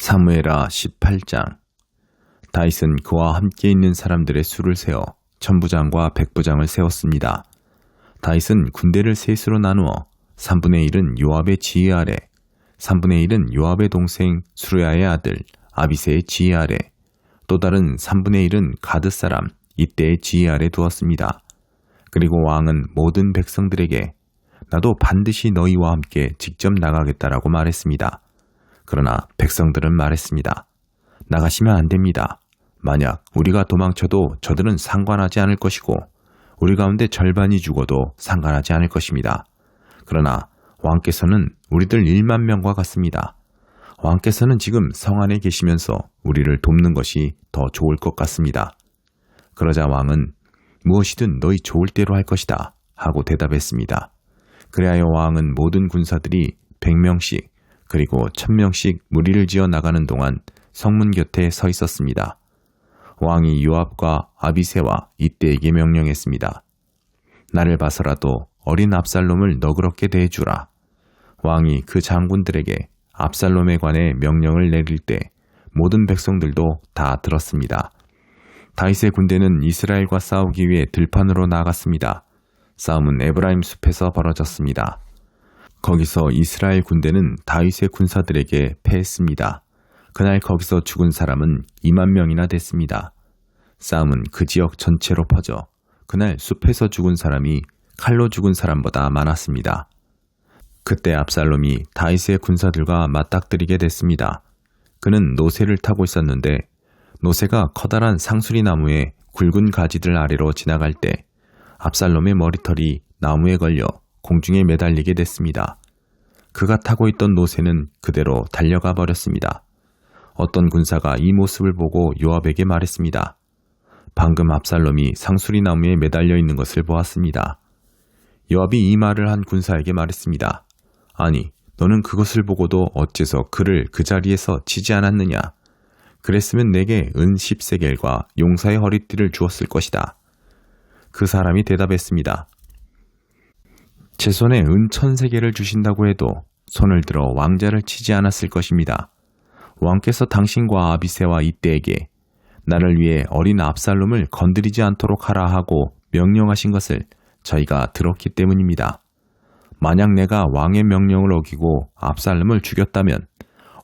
사무엘하 18장. 다윗은 그와 함께 있는 사람들의 수를 세어 천부장과 백부장을 세웠습니다. 다윗은 군대를 셋으로 나누어 3분의 1은 요압의 지휘 아래, 3분의 1은 요압의 동생 수르야의 아들 아비새의 지휘 아래, 또 다른 3분의 1은 가드 사람 이때의 지휘 아래 두었습니다. 그리고 왕은 모든 백성들에게 나도 반드시 너희와 함께 직접 나가겠다라고 말했습니다. 그러나 백성들은 말했습니다. 나가시면 안 됩니다. 만약 우리가 도망쳐도 저들은 상관하지 않을 것이고 우리 가운데 절반이 죽어도 상관하지 않을 것입니다. 그러나 왕께서는 우리들 1만 명과 같습니다. 왕께서는 지금 성 안에 계시면서 우리를 돕는 것이 더 좋을 것 같습니다. 그러자 왕은 무엇이든 너희 좋을 대로 할 것이다 하고 대답했습니다. 그리하여 왕은 모든 군사들이 100명씩 그리고 1000명씩 무리를 지어 나가는 동안 성문 곁에 서 있었습니다. 왕이 요압과 아비새와 이때에게 명령했습니다. 나를 봐서라도 어린 압살롬을 너그럽게 대해주라. 왕이 그 장군들에게 압살롬에 관해 명령을 내릴 때 모든 백성들도 다 들었습니다. 다윗의 군대는 이스라엘과 싸우기 위해 들판으로 나갔습니다. 싸움은 에브라임 숲에서 벌어졌습니다. 거기서 이스라엘 군대는 다윗의 군사들에게 패했습니다. 그날 거기서 죽은 사람은 2만 명이나 됐습니다. 싸움은 그 지역 전체로 퍼져 그날 숲에서 죽은 사람이 칼로 죽은 사람보다 많았습니다. 그때 압살롬이 다윗의 군사들과 맞닥뜨리게 됐습니다. 그는 노새를 타고 있었는데 노새가 커다란 상수리 나무의 굵은 가지들 아래로 지나갈 때 압살롬의 머리털이 나무에 걸려 공중에 매달리게 됐습니다. 그가 타고 있던 노새는 그대로 달려가 버렸습니다. 어떤 군사가 이 모습을 보고 요압에게 말했습니다. 방금 압살롬이 상수리 나무에 매달려 있는 것을 보았습니다. 요압이 이 말을 한 군사에게 말했습니다. 아니, 너는 그것을 보고도 어째서 그를 그 자리에서 치지 않았느냐? 그랬으면 내게 은 10세겔과 용사의 허리띠를 주었을 것이다. 그 사람이 대답했습니다. 제 손에 은 1000세겔을 주신다고 해도 손을 들어 왕자를 치지 않았을 것입니다. 왕께서 당신과 아비새와 이때에게 나를 위해 어린 압살롬을 건드리지 않도록 하라 하고 명령하신 것을 저희가 들었기 때문입니다. 만약 내가 왕의 명령을 어기고 압살롬을 죽였다면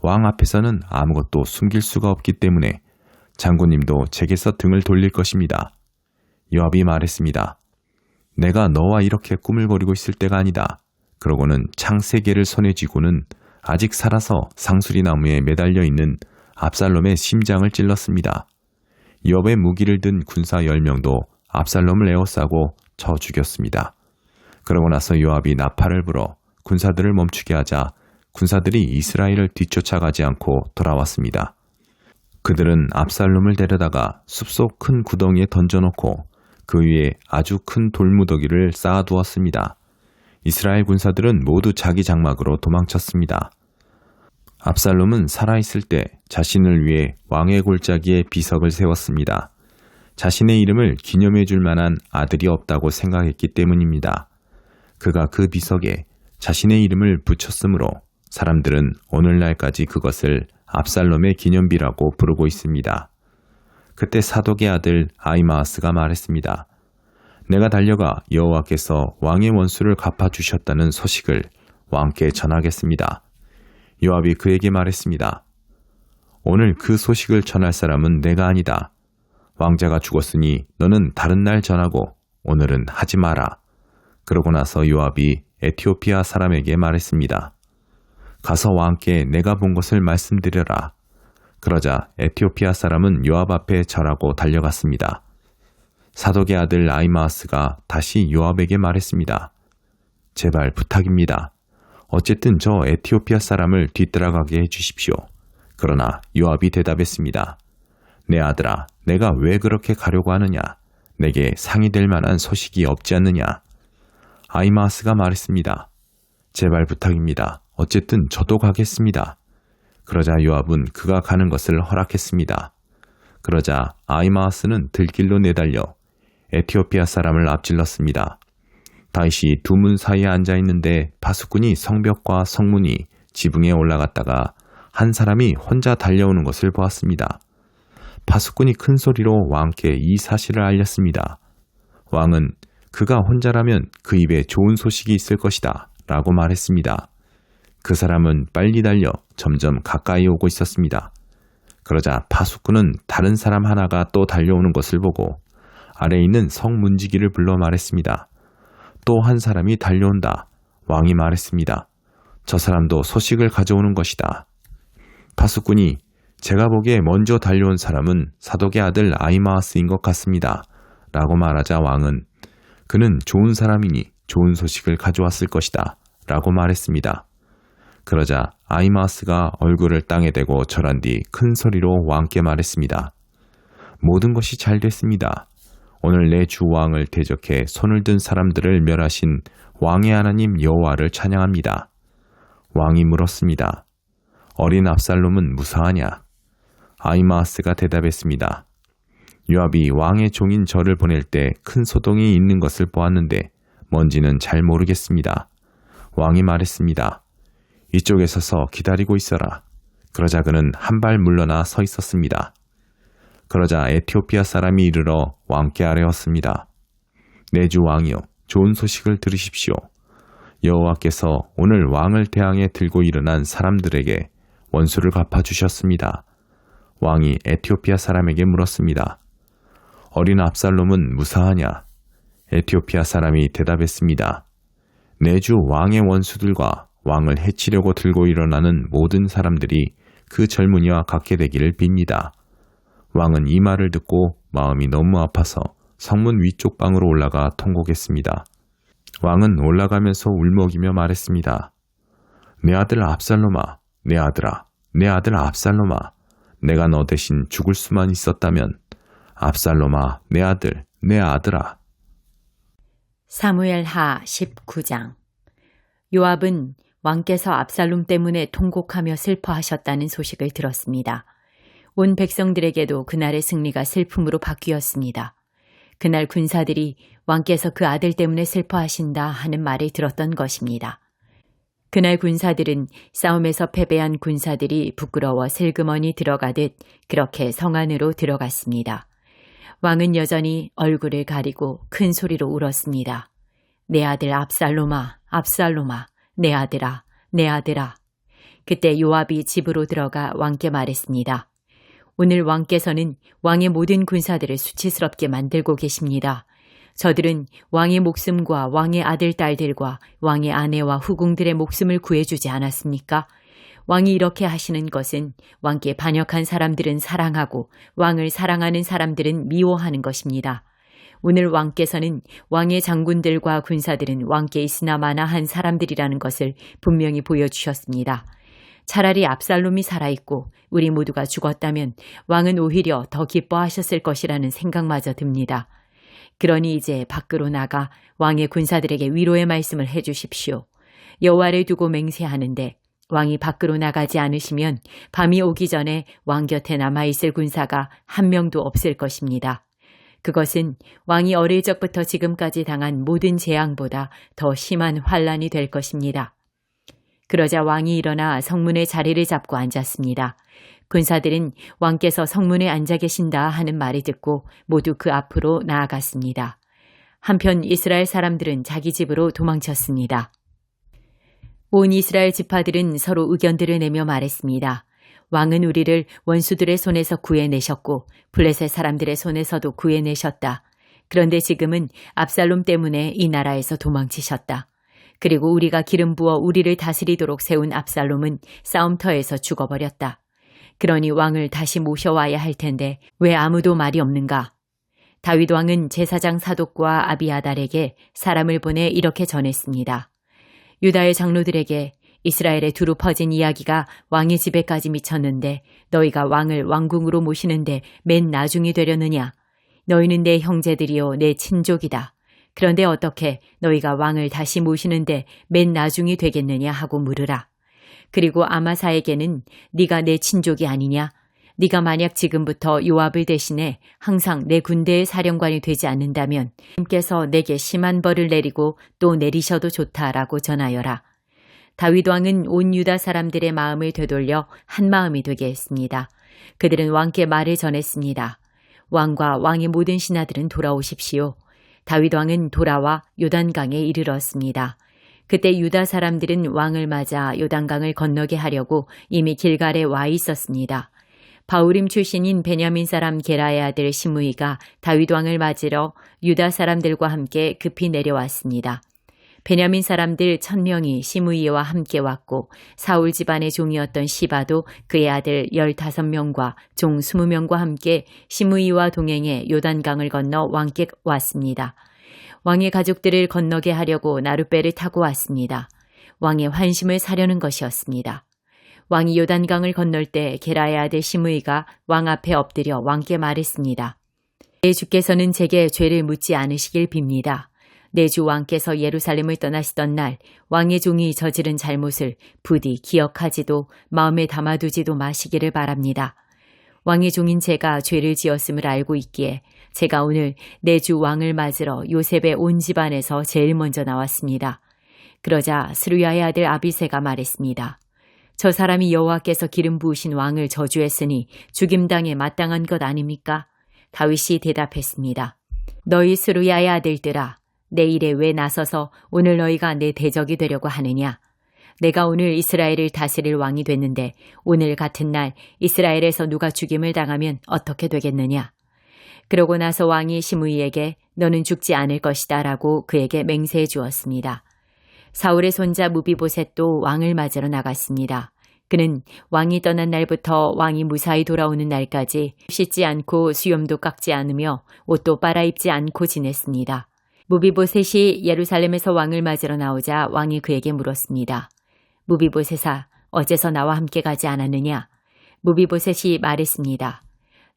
왕 앞에서는 아무것도 숨길 수가 없기 때문에 장군님도 제게서 등을 돌릴 것입니다. 요압이 말했습니다. 내가 너와 이렇게 꾸물거리고 있을 때가 아니다. 그러고는 창 3개를 손에 쥐고는 아직 살아서 상수리 나무에 매달려 있는 압살롬의 심장을 찔렀습니다. 요압의 무기를 든 군사 10명도 압살롬을 에워싸고 쳐 죽였습니다. 그러고 나서 요압이 나팔을 불어 군사들을 멈추게 하자 군사들이 이스라엘을 뒤쫓아가지 않고 돌아왔습니다. 그들은 압살롬을 데려다가 숲속 큰 구덩이에 던져놓고 그 위에 아주 큰 돌무더기를 쌓아두었습니다. 이스라엘 군사들은 모두 자기 장막으로 도망쳤습니다. 압살롬은 살아있을 때 자신을 위해 왕의 골짜기에 비석을 세웠습니다. 자신의 이름을 기념해 줄 만한 아들이 없다고 생각했기 때문입니다. 그가 그 비석에 자신의 이름을 붙였으므로 사람들은 오늘날까지 그것을 압살롬의 기념비라고 부르고 있습니다. 그때 사독의 아들 아히마아스가 말했습니다. 내가 달려가 여호와께서 왕의 원수를 갚아주셨다는 소식을 왕께 전하겠습니다. 요압이 그에게 말했습니다. 오늘 그 소식을 전할 사람은 내가 아니다. 왕자가 죽었으니 너는 다른 날 전하고 오늘은 하지 마라. 그러고 나서 요압이 에티오피아 사람에게 말했습니다. 가서 왕께 내가 본 것을 말씀드려라. 그러자 에티오피아 사람은 요압 앞에 절하고 달려갔습니다. 사독의 아들 아히마아스가 다시 요압에게 말했습니다. 제발 부탁입니다. 어쨌든 저 에티오피아 사람을 뒤따라가게 해주십시오. 그러나 요압이 대답했습니다. 내 아들아, 내가 왜 그렇게 가려고 하느냐? 내게 상이 될 만한 소식이 없지 않느냐? 아히마아스가 말했습니다. 제발 부탁입니다. 어쨌든 저도 가겠습니다. 그러자 요압은 그가 가는 것을 허락했습니다. 그러자 아히마아스는 들길로 내달려 에티오피아 사람을 앞질렀습니다. 다윗이 두 문 사이에 앉아있는데 파수꾼이 성벽과 성문이 지붕에 올라갔다가 한 사람이 혼자 달려오는 것을 보았습니다. 파수꾼이 큰 소리로 왕께 이 사실을 알렸습니다. 왕은 그가 혼자라면 그 입에 좋은 소식이 있을 것이다 라고 말했습니다. 그 사람은 빨리 달려 점점 가까이 오고 있었습니다. 그러자 파수꾼은 다른 사람 하나가 또 달려오는 것을 보고 아래에 있는 성문지기를 불러 말했습니다. 또 한 사람이 달려온다. 왕이 말했습니다. 저 사람도 소식을 가져오는 것이다. 파수꾼이 제가 보기에 먼저 달려온 사람은 사독의 아들 아히마아스인 것 같습니다. 라고 말하자 왕은 그는 좋은 사람이니 좋은 소식을 가져왔을 것이다. 라고 말했습니다. 그러자 아히마아스가 얼굴을 땅에 대고 절한 뒤 큰 소리로 왕께 말했습니다. 모든 것이 잘 됐습니다. 오늘 내 주 왕을 대적해 손을 든 사람들을 멸하신 왕의 하나님 여호와를 찬양합니다. 왕이 물었습니다. 어린 압살롬은 무사하냐? 아히마아스가 대답했습니다. 요압이 왕의 종인 저를 보낼 때 큰 소동이 있는 것을 보았는데 뭔지는 잘 모르겠습니다. 왕이 말했습니다. 이쪽에 서서 기다리고 있어라. 그러자 그는 한 발 물러나 서 있었습니다. 그러자 에티오피아 사람이 이르러 왕께 아뢰었습니다. 내 주 왕이여, 좋은 소식을 들으십시오. 여호와께서 오늘 왕을 대항해 들고 일어난 사람들에게 원수를 갚아주셨습니다. 왕이 에티오피아 사람에게 물었습니다. 어린 압살롬은 무사하냐? 에티오피아 사람이 대답했습니다. 내 주 왕의 원수들과 왕을 해치려고 들고 일어나는 모든 사람들이 그 젊은이와 같게 되기를 빕니다. 왕은 이 말을 듣고 마음이 너무 아파서 성문 위쪽 방으로 올라가 통곡했습니다. 왕은 올라가면서 울먹이며 말했습니다. 내 아들 압살롬아, 내 아들아, 내 아들 압살롬아, 내가 너 대신 죽을 수만 있었다면 압살롬아, 내 아들, 내 아들아. 사무엘하 19장. 요압은 왕께서 압살롬 때문에 통곡하며 슬퍼하셨다는 소식을 들었습니다. 온 백성들에게도 그날의 승리가 슬픔으로 바뀌었습니다. 그날 군사들이 왕께서 그 아들 때문에 슬퍼하신다 하는 말을 들었던 것입니다. 그날 군사들은 싸움에서 패배한 군사들이 부끄러워 슬그머니 들어가듯 그렇게 성 안으로 들어갔습니다. 왕은 여전히 얼굴을 가리고 큰 소리로 울었습니다. 내 아들 압살롬아, 압살롬아, 내 아들아, 내 아들아. 그때 요압이 집으로 들어가 왕께 말했습니다. 오늘 왕께서는 왕의 모든 군사들을 수치스럽게 만들고 계십니다. 저들은 왕의 목숨과 왕의 아들, 딸들과 왕의 아내와 후궁들의 목숨을 구해주지 않았습니까? 왕이 이렇게 하시는 것은 왕께 반역한 사람들은 사랑하고 왕을 사랑하는 사람들은 미워하는 것입니다. 오늘 왕께서는 왕의 장군들과 군사들은 왕께 있으나 마나 한 사람들이라는 것을 분명히 보여주셨습니다. 차라리 압살롬이 살아있고 우리 모두가 죽었다면 왕은 오히려 더 기뻐하셨을 것이라는 생각마저 듭니다. 그러니 이제 밖으로 나가 왕의 군사들에게 위로의 말씀을 해주십시오. 여호와를 두고 맹세하는데 왕이 밖으로 나가지 않으시면 밤이 오기 전에 왕 곁에 남아있을 군사가 한 명도 없을 것입니다. 그것은 왕이 어릴 적부터 지금까지 당한 모든 재앙보다 더 심한 환란이 될 것입니다. 그러자 왕이 일어나 성문에 자리를 잡고 앉았습니다. 군사들은 왕께서 성문에 앉아 계신다 하는 말을 듣고 모두 그 앞으로 나아갔습니다. 한편 이스라엘 사람들은 자기 집으로 도망쳤습니다. 온 이스라엘 지파들은 서로 의견들을 내며 말했습니다. 왕은 우리를 원수들의 손에서 구해내셨고 블레셋 사람들의 손에서도 구해내셨다. 그런데 지금은 압살롬 때문에 이 나라에서 도망치셨다. 그리고 우리가 기름 부어 우리를 다스리도록 세운 압살롬은 싸움터에서 죽어버렸다. 그러니 왕을 다시 모셔와야 할 텐데 왜 아무도 말이 없는가? 다윗 왕은 제사장 사독과 아비아달에게 사람을 보내 이렇게 전했습니다. 유다의 장로들에게 이스라엘에 두루 퍼진 이야기가 왕의 집에까지 미쳤는데 너희가 왕을 왕궁으로 모시는데 맨 나중이 되려느냐? 너희는 내 형제들이요 내 친족이다. 그런데 어떻게 너희가 왕을 다시 모시는데 맨 나중이 되겠느냐 하고 물으라. 그리고 아마사에게는 네가 내 친족이 아니냐? 네가 만약 지금부터 요압을 대신해 항상 내 군대의 사령관이 되지 않는다면 님께서 내게 심한 벌을 내리고 또 내리셔도 좋다라고 전하여라. 다윗 왕은 온 유다 사람들의 마음을 되돌려 한 마음이 되게 했습니다. 그들은 왕께 말을 전했습니다. 왕과 왕의 모든 신하들은 돌아오십시오. 다윗 왕은 돌아와 요단강에 이르렀습니다. 그때 유다 사람들은 왕을 맞아 요단강을 건너게 하려고 이미 길갈에 와 있었습니다. 바우림 출신인 베냐민 사람 게라의 아들 시므이가 다윗 왕을 맞으러 유다 사람들과 함께 급히 내려왔습니다. 베냐민 사람들 1000명이 시므이와 함께 왔고 사울 집안의 종이었던 시바도 그의 아들 15명과 종 20명과 함께 시므이와 동행해 요단강을 건너 왕께 왔습니다. 왕의 가족들을 건너게 하려고 나룻배를 타고 왔습니다. 왕의 환심을 사려는 것이었습니다. 왕이 요단강을 건널 때 게라의 아들 시므이가 왕 앞에 엎드려 왕께 말했습니다. 내 주께서는 제게 죄를 묻지 않으시길 빕니다. 내 주 왕께서 예루살렘을 떠나시던 날 왕의 종이 저지른 잘못을 부디 기억하지도 마음에 담아두지도 마시기를 바랍니다. 왕의 종인 제가 죄를 지었음을 알고 있기에 제가 오늘 내 주 왕을 맞으러 요셉의 온 집안에서 제일 먼저 나왔습니다. 그러자 스루야의 아들 아비새가 말했습니다. 저 사람이 여호와께서 기름 부으신 왕을 저주했으니 죽임당에 마땅한 것 아닙니까? 다윗이 대답했습니다. 너희 스루야의 아들들아, 내 일에 왜 나서서 오늘 너희가 내 대적이 되려고 하느냐? 내가 오늘 이스라엘을 다스릴 왕이 됐는데 오늘 같은 날 이스라엘에서 누가 죽임을 당하면 어떻게 되겠느냐? 그러고 나서 왕이 시므이에게 너는 죽지 않을 것이다 라고 그에게 맹세해 주었습니다. 사울의 손자 무비보셋도 왕을 맞으러 나갔습니다. 그는 왕이 떠난 날부터 왕이 무사히 돌아오는 날까지 씻지 않고 수염도 깎지 않으며 옷도 빨아입지 않고 지냈습니다. 무비보셋이 예루살렘에서 왕을 맞으러 나오자 왕이 그에게 물었습니다. 무비보셋아, 어째서 나와 함께 가지 않았느냐? 무비보셋이 말했습니다.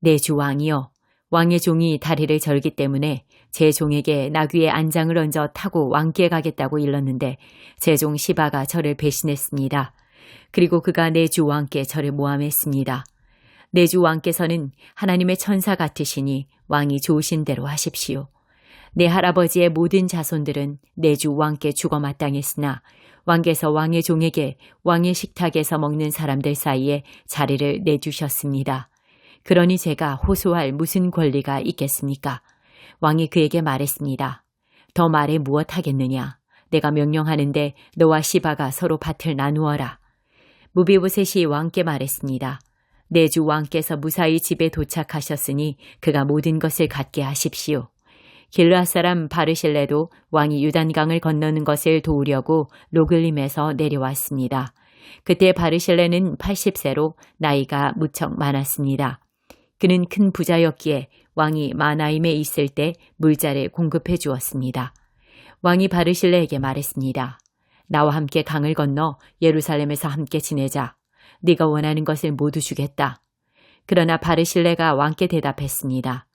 내 주 왕이여, 왕의 종이 다리를 절기 때문에 제 종에게 나귀의 안장을 얹어 타고 왕께 가겠다고 일렀는데 제 종 시바가 저를 배신했습니다. 그리고 그가 내 주 왕께 저를 모함했습니다. 내 주 왕께서는 하나님의 천사 같으시니 왕이 좋으신 대로 하십시오. 내 할아버지의 모든 자손들은 내 주 왕께 죽어 마땅했으나 왕께서 왕의 종에게 왕의 식탁에서 먹는 사람들 사이에 자리를 내주셨습니다. 그러니 제가 호소할 무슨 권리가 있겠습니까? 왕이 그에게 말했습니다. 더 말해 무엇 하겠느냐? 내가 명령하는데 너와 시바가 서로 밭을 나누어라. 무비보셋이 왕께 말했습니다. 내 주 왕께서 무사히 집에 도착하셨으니 그가 모든 것을 갖게 하십시오. 길르앗 사람 바르실레도 왕이 요단강을 건너는 것을 도우려고 로글림에서 내려왔습니다. 그때 바르실레는 80세로 나이가 무척 많았습니다. 그는 큰 부자였기에 왕이 마나임에 있을 때 물자를 공급해 주었습니다. 왕이 바르실레에게 말했습니다. 나와 함께 강을 건너 예루살렘에서 함께 지내자. 네가 원하는 것을 모두 주겠다. 그러나 바르실레가 왕께 대답했습니다.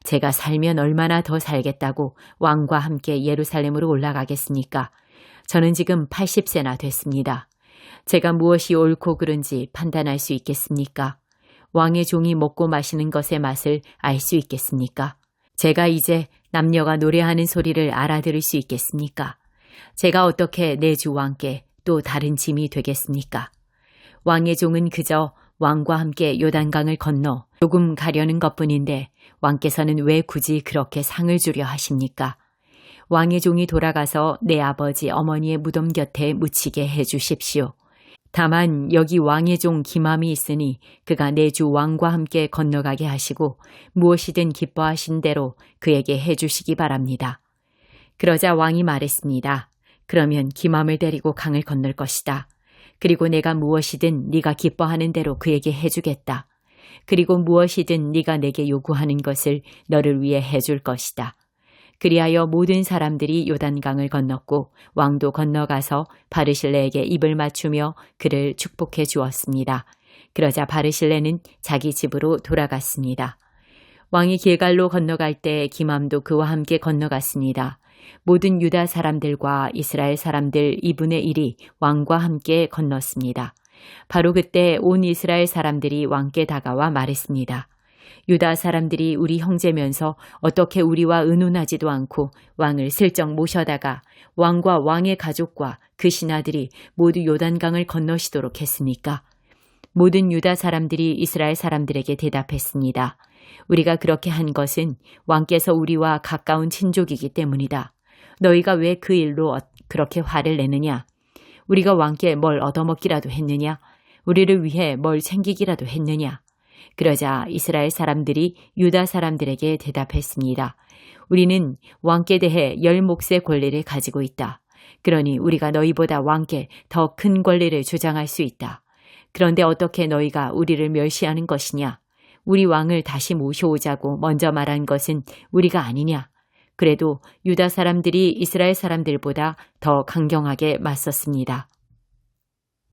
제가 살면 얼마나 더 살겠다고 왕과 함께 예루살렘으로 올라가겠습니까? 저는 지금 80세나 됐습니다. 제가 무엇이 옳고 그른지 판단할 수 있겠습니까? 왕의 종이 먹고 마시는 것의 맛을 알 수 있겠습니까? 제가 이제 남녀가 노래하는 소리를 알아들을 수 있겠습니까? 제가 어떻게 내 주 왕께 또 다른 짐이 되겠습니까? 왕의 종은 그저 왕과 함께 요단강을 건너 조금 가려는 것뿐인데 왕께서는 왜 굳이 그렇게 상을 주려 하십니까? 왕의 종이 돌아가서 내 아버지 어머니의 무덤 곁에 묻히게 해 주십시오. 다만 여기 왕의 종 기맘이 있으니 그가 내 주 왕과 함께 건너가게 하시고 무엇이든 기뻐하신 대로 그에게 해 주시기 바랍니다. 그러자 왕이 말했습니다. 그러면 기맘을 데리고 강을 건널 것이다. 그리고 내가 무엇이든 네가 기뻐하는 대로 그에게 해주겠다. 그리고 무엇이든 네가 내게 요구하는 것을 너를 위해 해줄 것이다. 그리하여 모든 사람들이 요단강을 건넜고 왕도 건너가서 바르실레에게 입을 맞추며 그를 축복해 주었습니다. 그러자 바르실레는 자기 집으로 돌아갔습니다. 왕이 길갈로 건너갈 때 기맘도 그와 함께 건너갔습니다. 모든 유다 사람들과 이스라엘 사람들 2분의 1이 왕과 함께 건넜습니다. 바로 그때 온 이스라엘 사람들이 왕께 다가와 말했습니다. 유다 사람들이 우리 형제면서 어떻게 우리와 의논하지도 않고 왕을 슬쩍 모셔다가 왕과 왕의 가족과 그 신하들이 모두 요단강을 건너시도록 했습니까? 모든 유다 사람들이 이스라엘 사람들에게 대답했습니다. 우리가 그렇게 한 것은 왕께서 우리와 가까운 친족이기 때문이다. 너희가 왜 그 일로 그렇게 화를 내느냐? 우리가 왕께 뭘 얻어먹기라도 했느냐? 우리를 위해 뭘 챙기기라도 했느냐? 그러자 이스라엘 사람들이 유다 사람들에게 대답했습니다. 우리는 왕께 대해 10몫의 권리를 가지고 있다. 그러니 우리가 너희보다 왕께 더 큰 권리를 주장할 수 있다. 그런데 어떻게 너희가 우리를 멸시하는 것이냐? 우리 왕을 다시 모셔오자고 먼저 말한 것은 우리가 아니냐? 그래도 유다 사람들이 이스라엘 사람들보다 더 강경하게 맞섰습니다.